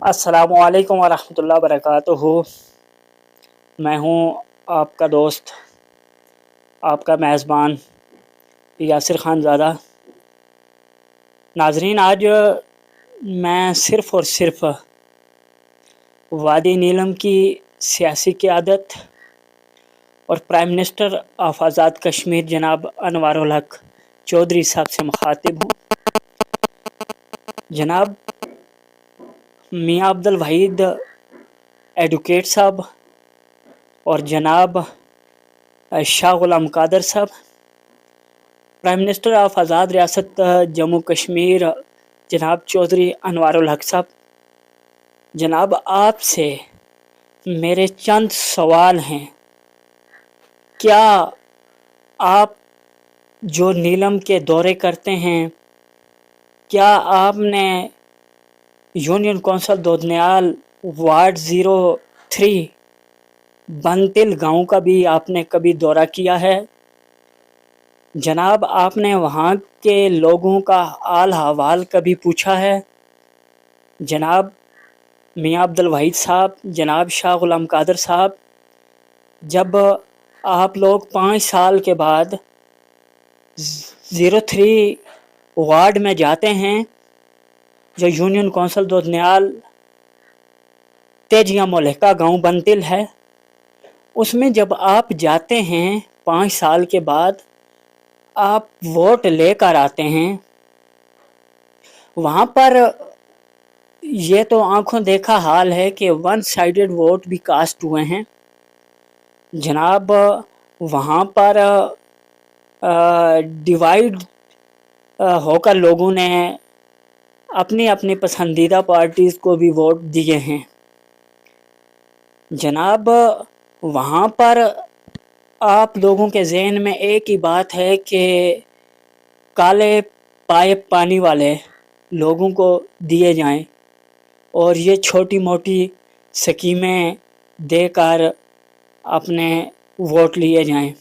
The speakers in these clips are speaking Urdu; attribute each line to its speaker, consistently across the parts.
Speaker 1: السلام علیکم ورحمۃ اللہ وبرکاتہ۔ میں ہوں آپ کا دوست، آپ کا میزبان یاسر خان زادہ۔ ناظرین، آج میں صرف اور صرف وادی نیلم کی سیاسی قیادت اور prime minister of Azad Kashmir جناب انوار الحق چودھری صاحب سے مخاطب ہوں۔ جناب میاں عبد الوحید ایڈوکیٹ صاحب اور جناب شاہ غلام قادر صاحب، پرائم منسٹر آف آزاد ریاست جموں کشمیر جناب چودھری انوار الحق صاحب، جناب آپ سے میرے چند سوال ہیں۔ کیا آپ جو نیلم کے دورے کرتے ہیں، کیا آپ نے یونین کونسل دودھنیال وارڈ 03 بنتل گاؤں کا بھی آپ نے کبھی دورہ کیا ہے؟ جناب آپ نے وہاں کے لوگوں کا حال احوال کبھی پوچھا ہے؟ جناب میاں عبد الوحید صاحب، جناب شاہ غلام قادر صاحب، جب آپ لوگ 5 سال کے بعد 03 وارڈ میں جاتے ہیں جو یونین کونسل دودھنیال تیجیاں ملحقہ گاؤں بنتل ہے، اس میں جب آپ جاتے ہیں 5 سال کے بعد آپ ووٹ لے کر آتے ہیں، وہاں پر یہ تو آنکھوں دیکھا حال ہے کہ 1 سائیڈڈ ووٹ بھی کاسٹ ہوئے ہیں۔ جناب وہاں پر ڈیوائیڈ ہو کر لوگوں نے اپنی اپنی پسندیدہ پارٹیز کو بھی ووٹ دیے ہیں۔ جناب وہاں پر آپ لوگوں کے ذہن میں ایک ہی بات ہے کہ کالے پائپ پانی والے لوگوں کو دیے جائیں اور یہ چھوٹی موٹی سکیمیں دے کر اپنے ووٹ لیے جائیں۔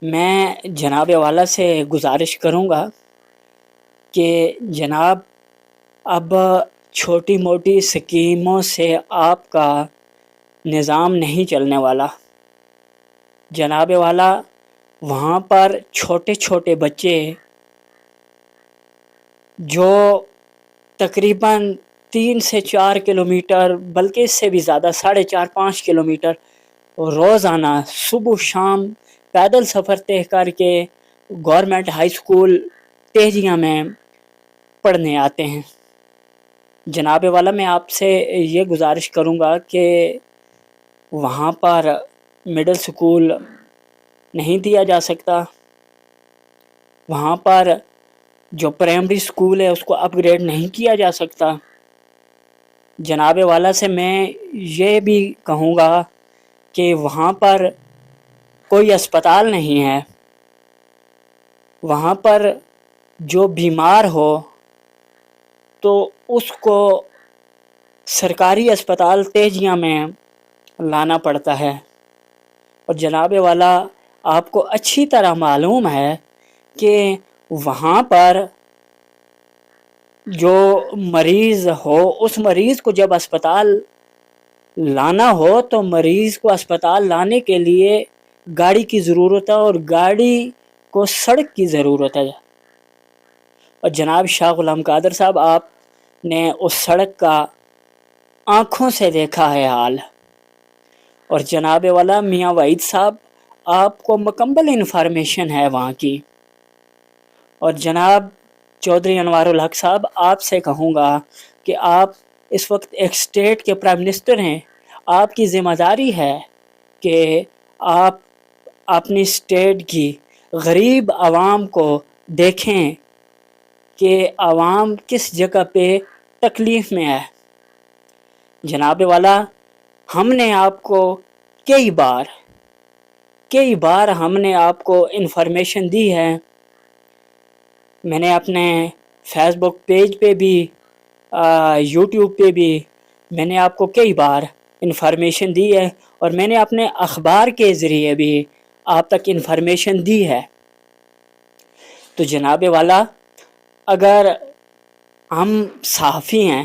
Speaker 1: میں جناب والا سے گزارش کروں گا کہ جناب اب چھوٹی موٹی سکیموں سے آپ کا نظام نہیں چلنے والا۔ جناب والا وہاں پر چھوٹے چھوٹے بچے جو تقریباً 3 سے 4 کلومیٹر بلکہ اس سے بھی زیادہ 4.5-5 کلومیٹر روزانہ صبح شام پیدل سفر طے کر کے گورنمنٹ ہائی اسکول تیجیاں میں پڑھنے آتے ہیں۔ جناب والا میں آپ سے یہ گزارش کروں گا کہ وہاں پر مڈل سکول نہیں دیا جا سکتا، وہاں پر جو پرائمری سکول ہے اس کو اپ گریڈ نہیں کیا جا سکتا۔ جناب والا سے میں یہ بھی کہوں گا کہ وہاں پر کوئی اسپتال نہیں ہے، وہاں پر جو بیمار ہو تو اس کو سرکاری اسپتال تیجیاں میں لانا پڑتا ہے۔ اور جناب والا آپ کو اچھی طرح معلوم ہے کہ وہاں پر جو مریض ہو اس مریض کو جب اسپتال لانا ہو تو مریض کو اسپتال لانے کے لیے گاڑی کی ضرورت ہے اور گاڑی کو سڑک کی ضرورت ہے۔ اور جناب شاہ غلام قادر صاحب آپ نے اس سڑک کا آنکھوں سے دیکھا ہے حال۔ اور جناب والا میاں وحید صاحب آپ کو مکمل انفارمیشن ہے وہاں کی۔ اور جناب چودھری انوار الحق صاحب آپ سے کہوں گا کہ آپ اس وقت ایک اسٹیٹ کے پرائم منسٹر ہیں، آپ کی ذمہ داری ہے کہ آپ اپنی اسٹیٹ کی غریب عوام کو دیکھیں کہ عوام کس جگہ پہ تکلیف میں ہے۔ جناب والا ہم نے آپ کو کئی بار ہم نے آپ کو انفارمیشن دی ہے۔ میں نے اپنے فیس بک پیج پہ بھی یوٹیوب پہ بھی میں نے آپ کو کئی بار انفارمیشن دی ہے اور میں نے اپنے اخبار کے ذریعے بھی آپ تک انفارمیشن دی ہے۔ تو جناب والا اگر ہم صحافی ہیں